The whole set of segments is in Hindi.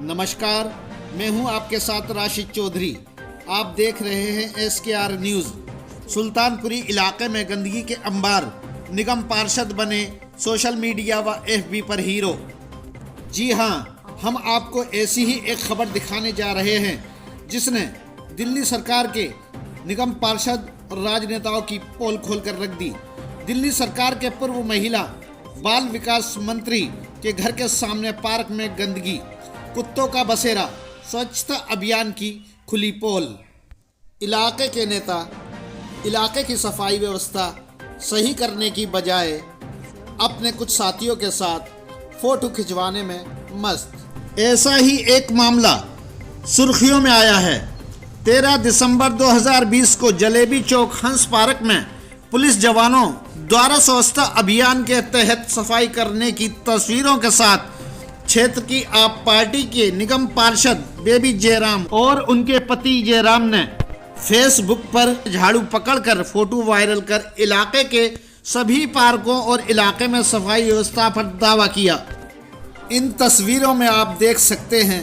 नमस्कार, मैं हूं आपके साथ राशिद चौधरी। आप देख रहे हैं SKR न्यूज़। सुल्तानपुरी इलाके में गंदगी के अंबार, निगम पार्षद बने सोशल मीडिया व FB पर हीरो। जी हां, हम आपको ऐसी ही एक खबर दिखाने जा रहे हैं जिसने दिल्ली सरकार के निगम पार्षद और राजनेताओं की पोल खोलकर रख दी। दिल्ली सरकार के पूर्व महिला बाल विकास मंत्री के घर के सामने पार्क में गंदगी, कुत्तों का बसेरा, स्वच्छता अभियान की खुली पोल। इलाके के नेता इलाके की सफाई व्यवस्था सही करने की बजाय अपने कुछ साथियों के साथ फोटो खिंचवाने में मस्त। ऐसा ही एक मामला सुर्खियों में आया है। 13 दिसंबर 2020 को जलेबी चौक हंस पार्क में पुलिस जवानों द्वारा स्वच्छता अभियान के तहत सफाई करने की तस्वीरों के साथ क्षेत्र की आप पार्टी के निगम पार्षद बेबी जयराम और उनके पति जयराम ने फेसबुक पर झाड़ू पकड़कर फोटो वायरल कर इलाके के सभी पार्कों और इलाके में सफाई व्यवस्था पर दावा किया। इन तस्वीरों में आप देख सकते हैं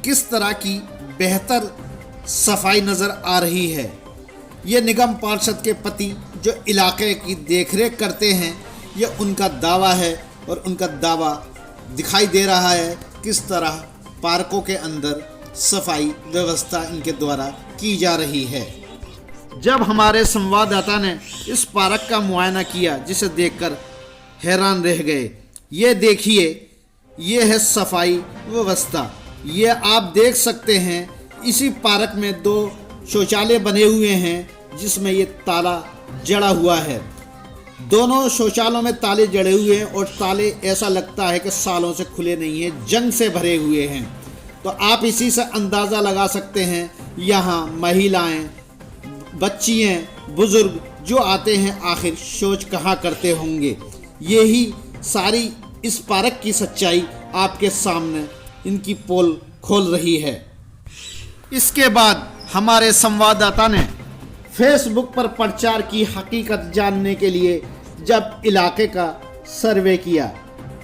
किस तरह की बेहतर सफाई नज़र आ रही है। ये निगम पार्षद के पति जो इलाके की देखरेख करते हैं, ये उनका दावा है और उनका दावा दिखाई दे रहा है किस तरह पार्कों के अंदर सफाई व्यवस्था इनके द्वारा की जा रही है। जब हमारे संवाददाता ने इस पार्क का मुआयना किया, जिसे देखकर हैरान रह गए। ये देखिए, ये है सफाई व्यवस्था। ये आप देख सकते हैं, इसी पार्क में 2 शौचालय बने हुए हैं जिसमें ये ताला जड़ा हुआ है। दोनों शौचालयों में ताले जड़े हुए हैं और ताले ऐसा लगता है कि सालों से खुले नहीं हैं, जंग से भरे हुए हैं। तो आप इसी से अंदाज़ा लगा सकते हैं यहाँ महिलाएं, बच्चियाँ, बुजुर्ग जो आते हैं आखिर शौच कहाँ करते होंगे। यही सारी इस पार्क की सच्चाई आपके सामने इनकी पोल खोल रही है। इसके बाद हमारे संवाददाता ने फेसबुक पर प्रचार की हकीकत जानने के लिए जब इलाके का सर्वे किया,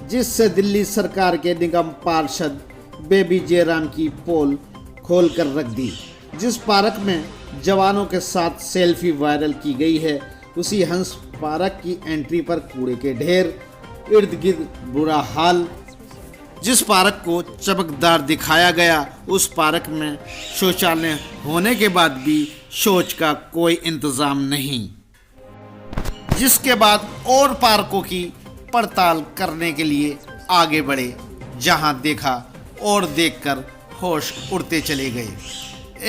जिससे दिल्ली सरकार के निगम पार्षद बेबी जयराम की पोल खोल कर रख दी। जिस पार्क में जवानों के साथ सेल्फी वायरल की गई है, उसी हंस पार्क की एंट्री पर कूड़े के ढेर, इर्द गिर्द बुरा हाल। जिस पार्क को चमकदार दिखाया गया, उस पार्क में शौचालय होने के बाद भी शौच का कोई इंतज़ाम नहीं। जिसके बाद और पार्कों की पड़ताल करने के लिए आगे बढ़े, जहां देखा और देखकर होश उड़ते चले गए।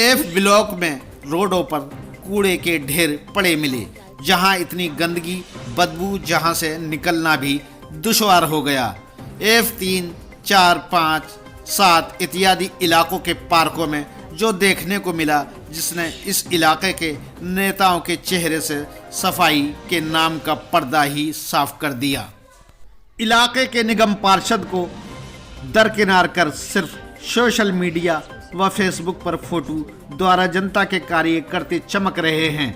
F ब्लॉक में रोडों पर कूड़े के ढेर पड़े मिले, जहां इतनी गंदगी, बदबू जहां से निकलना भी दुश्वार हो गया। F3, 4, 5, 7 इत्यादि इलाकों के पार्कों में जो देखने को मिला, जिसने इस इलाके के नेताओं के चेहरे से सफाई के नाम का पर्दा ही साफ कर दिया। इलाके के निगम पार्षद को दरकिनार कर सिर्फ सोशल मीडिया व फेसबुक पर फोटो द्वारा जनता के कार्य करते चमक रहे हैं।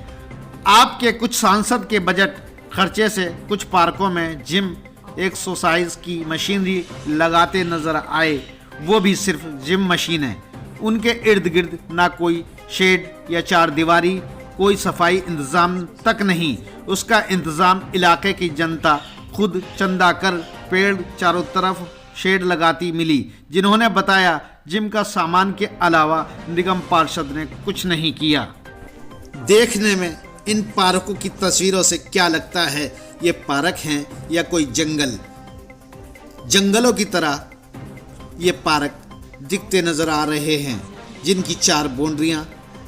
आपके कुछ सांसद के बजट खर्चे से कुछ पार्कों में जिम, एक्सरसाइज की मशीनरी लगाते नजर आए, वो भी सिर्फ जिम मशीन है। उनके इर्द गिर्द ना कोई शेड या 4 दीवारी, कोई सफाई इंतज़ाम तक नहीं। उसका इंतज़ाम इलाके की जनता खुद चंदा कर पेड़ चारों तरफ शेड लगाती मिली, जिन्होंने बताया जिम का सामान के अलावा निगम पार्षद ने कुछ नहीं किया। देखने में इन पार्कों की तस्वीरों से क्या लगता है, ये पार्क हैं या कोई जंगल? जंगलों की तरह ये पार्क दिखते नज़र आ रहे हैं, जिनकी 4 बाउंड्रियां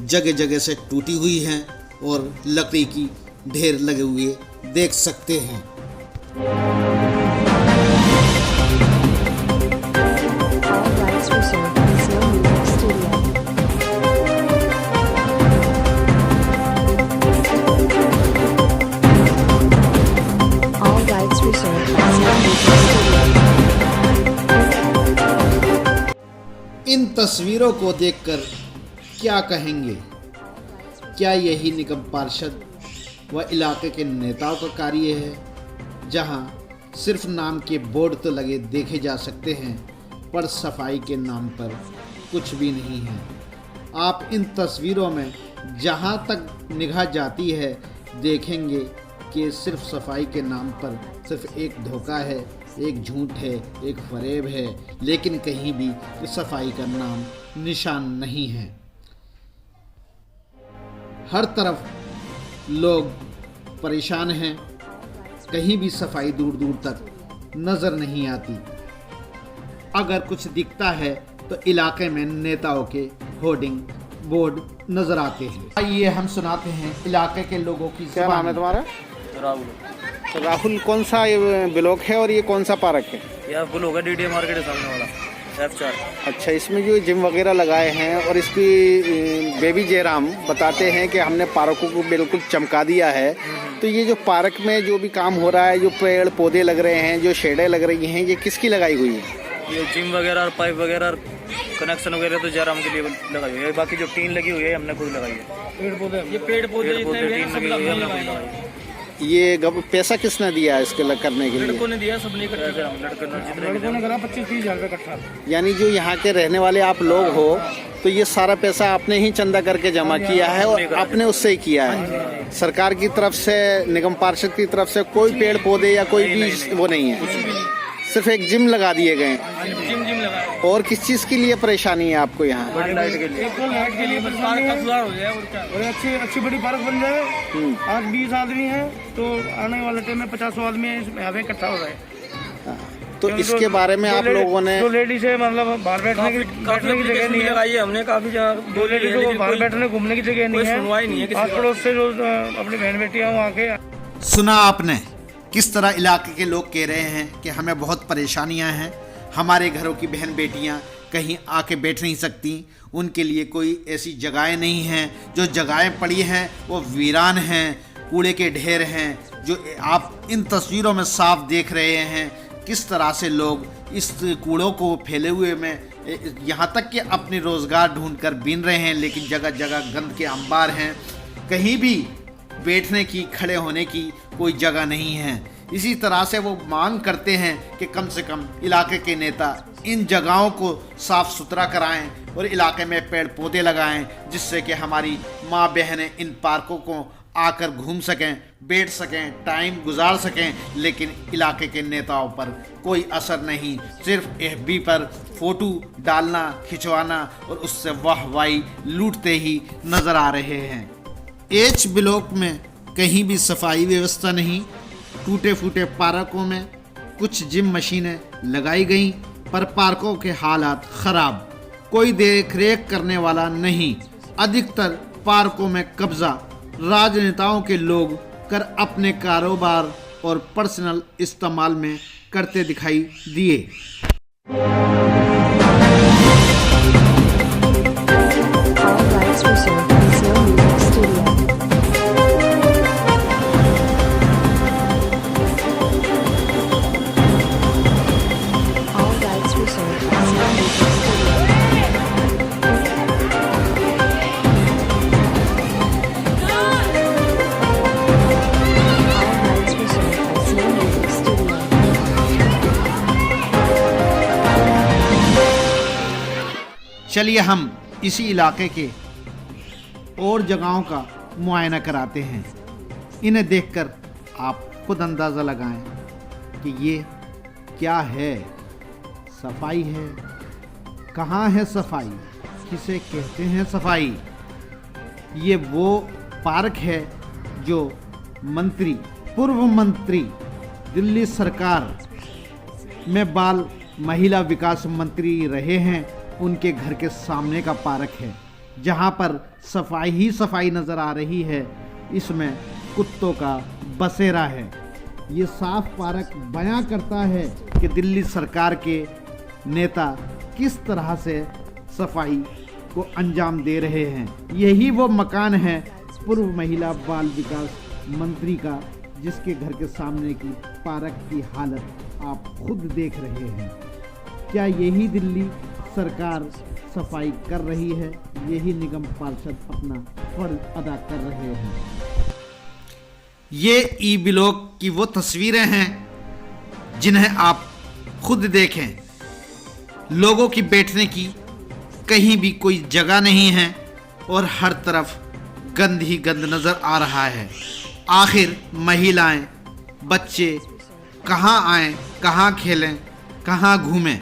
जगह जगह से टूटी हुई हैं और लकड़ी की ढेर लगे हुए देख सकते हैं। इन तस्वीरों को देखकर क्या कहेंगे? क्या यही निगम पार्षद व इलाके के नेताओं का कार्य है, जहां सिर्फ नाम के बोर्ड तो लगे देखे जा सकते हैं, पर सफाई के नाम पर कुछ भी नहीं है। आप इन तस्वीरों में जहां तक निगाह जाती है देखेंगे कि सिर्फ सफाई के नाम पर सिर्फ एक धोखा है, एक झूठ है, एक फरेब है, लेकिन कहीं भी सफाई का नाम निशान नहीं है। हर तरफ लोग परेशान हैं, कहीं भी सफाई दूर दूर तक नज़र नहीं आती। अगर कुछ दिखता है तो इलाके में नेताओं के होर्डिंग बोर्ड नज़र आते हैं। आइए हम सुनाते हैं इलाके के लोगों की। क्या नाम है तुम्हारा? राहुल। तो राहुल, कौन सा ये ब्लॉक है और ये कौन सा पार्क है? ये आपको होगा DDA मार्केट है सामने वाला F4। अच्छा, इसमें जो जिम वगैरह लगाए हैं और इसकी बेबी जयराम बताते हैं कि हमने पार्कों को बिल्कुल चमका दिया है। तो ये जो पार्क में जो भी काम हो रहा है, जो पेड़ पौधे लग रहे हैं, जो शेडें लग रही हैं, ये किसकी लगाई हुई है? ये जिम वगैरह और पाइप वगैरह और कनेक्शन वगैरह तो जयराम के लिए लगाई हुई है। बाकी जो टीन लगी हुई है हमने खुद लगाई है। पेड़ पौधे टीन लगी हुई है हमने खुद लगाई है। ये पैसा किसने दिया है इसके करने के लिए? लड़कों ने दिया, सबने इकट्ठा लड़कों ने करा 25-30 हज़ार रुपये इकट्ठा। यानी जो यहाँ के रहने वाले आप लोग हो, तो ये सारा पैसा आपने ही चंदा करके जमा किया है और आपने उससे ही किया है? सरकार की तरफ से, निगम पार्षद की तरफ से कोई पेड़ पौधे या कोई भी वो नहीं है, सिर्फ एक जिम लगा दिए गए? जिम लगा। और किस चीज के लिए परेशानी है आपको यहाँ? लाइट के लिए। लाइट के लिए बस पार्क का सुधार हो जाए और क्या, और अच्छी बड़ी पार्क बन जाए। आज 20 आदमी हैं तो आने वाले टाइम में 50 आदमी यहाँ पे इकट्ठा हो जाए। तो इसके बारे में आप लोगों ने जो लेडीज है, मतलब बाहर बैठने की जगह नहीं लगाई है हमने। काफी जगह दो लेडीज को बाहर बैठने घूमने की जगह नहीं है। सुनवाई नहीं है। आस पड़ोस से जो अपनी बहन बेटियां वहाँ के। सुना आपने किस तरह इलाके के लोग कह रहे हैं कि हमें बहुत परेशानियां हैं, हमारे घरों की बहन बेटियां कहीं आके बैठ नहीं सकती, उनके लिए कोई ऐसी जगहें नहीं हैं, जो जगहें पड़ी हैं वो वीरान हैं, कूड़े के ढेर हैं। जो आप इन तस्वीरों में साफ देख रहे हैं किस तरह से लोग इस कूड़ों को फैले हुए में यहाँ तक कि अपने रोज़गार ढूंढकर बीन रहे हैं, लेकिन जगह जगह गंद के अंबार हैं, कहीं भी बैठने की, खड़े होने की कोई जगह नहीं है। इसी तरह से वो मांग करते हैं कि कम से कम इलाके के नेता इन जगहों को साफ सुथरा कराएं और इलाके में पेड़ पौधे लगाएं, जिससे कि हमारी माँ बहनें इन पार्कों को आकर घूम सकें, बैठ सकें, टाइम गुजार सकें। लेकिन इलाके के नेताओं पर कोई असर नहीं, सिर्फ FB पर फोटो डालना, खिंचवाना और उससे वाहवाही लूटते ही नज़र आ रहे हैं। H ब्लॉक में कहीं भी सफाई व्यवस्था नहीं, टूटे फूटे पार्कों में कुछ जिम मशीनें लगाई गईं, पर पार्कों के हालात ख़राब, कोई देख रेख करने वाला नहीं। अधिकतर पार्कों में कब्जा राजनेताओं के लोग कर अपने कारोबार और पर्सनल इस्तेमाल में करते दिखाई दिए। चलिए हम इसी इलाके के और जगहों का मुआयना कराते हैं। इन्हें देखकर आप खुद अंदाज़ा लगाएं कि ये क्या है। सफाई है, कहाँ है सफाई, किसे कहते हैं सफाई? ये वो पार्क है जो पूर्व मंत्री दिल्ली सरकार में बाल महिला विकास मंत्री रहे हैं, उनके घर के सामने का पार्क है, जहां पर सफाई ही सफाई नज़र आ रही है। इसमें कुत्तों का बसेरा है। ये साफ पार्क बयां करता है कि दिल्ली सरकार के नेता किस तरह से सफाई को अंजाम दे रहे हैं। यही वो मकान है पूर्व महिला बाल विकास मंत्री का, जिसके घर के सामने की पार्क की हालत आप खुद देख रहे हैं। क्या यही दिल्ली सरकार सफाई कर रही है? यही निगम पार्षद अपना फर्ज अदा कर रहे हैं। ये ई ब्लॉक की वो तस्वीरें हैं जिन्हें आप खुद देखें। लोगों की बैठने की कहीं भी कोई जगह नहीं है और हर तरफ गंद ही गंद नजर आ रहा है। आखिर महिलाएं, बच्चे कहाँ आएं, कहाँ खेलें, कहाँ घूमें?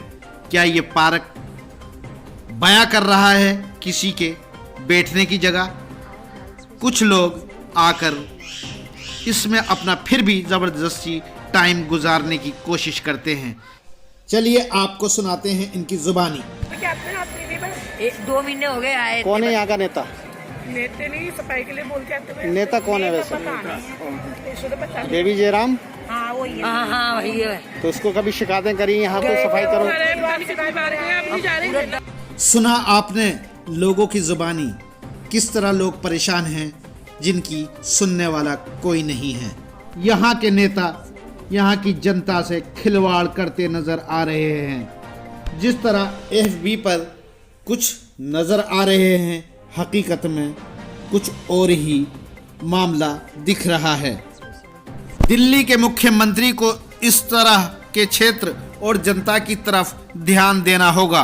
क्या ये पार्क बयां कर रहा है किसी के बैठने की जगह? कुछ लोग आकर इसमें अपना फिर भी जबरदस्ती टाइम गुजारने की कोशिश करते हैं। चलिए आपको सुनाते हैं इनकी जुबानी। 2 महीने हो गए आए। कौन है यहाँ का नेता? नेते नहीं, सफाई के लिए बोल के आते हुए। नेता कौन है वैसे? थे देवी जयराम। हाँ वही है। तो उसको कभी शिकायतें करी यहाँ पे सफाई करो? सुना आपने लोगों की जुबानी, किस तरह लोग परेशान हैं जिनकी सुनने वाला कोई नहीं है। यहाँ के नेता यहाँ की जनता से खिलवाड़ करते नजर आ रहे हैं। जिस तरह FB पर कुछ नजर आ रहे हैं, हकीकत में कुछ और ही मामला दिख रहा है। दिल्ली के मुख्यमंत्री को इस तरह के क्षेत्र और जनता की तरफ ध्यान देना होगा।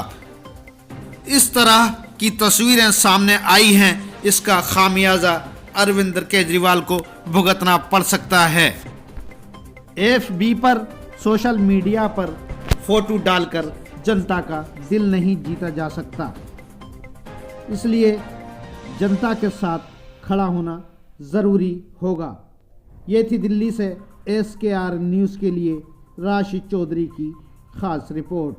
इस तरह की तस्वीरें सामने आई हैं, इसका खामियाजा अरविंद केजरीवाल को भुगतना पड़ सकता है। FB पर, सोशल मीडिया पर फोटो डालकर जनता का दिल नहीं जीता जा सकता, इसलिए जनता के साथ खड़ा होना ज़रूरी होगा। ये थी दिल्ली से SKR न्यूज़ के लिए राशिद चौधरी की खास रिपोर्ट।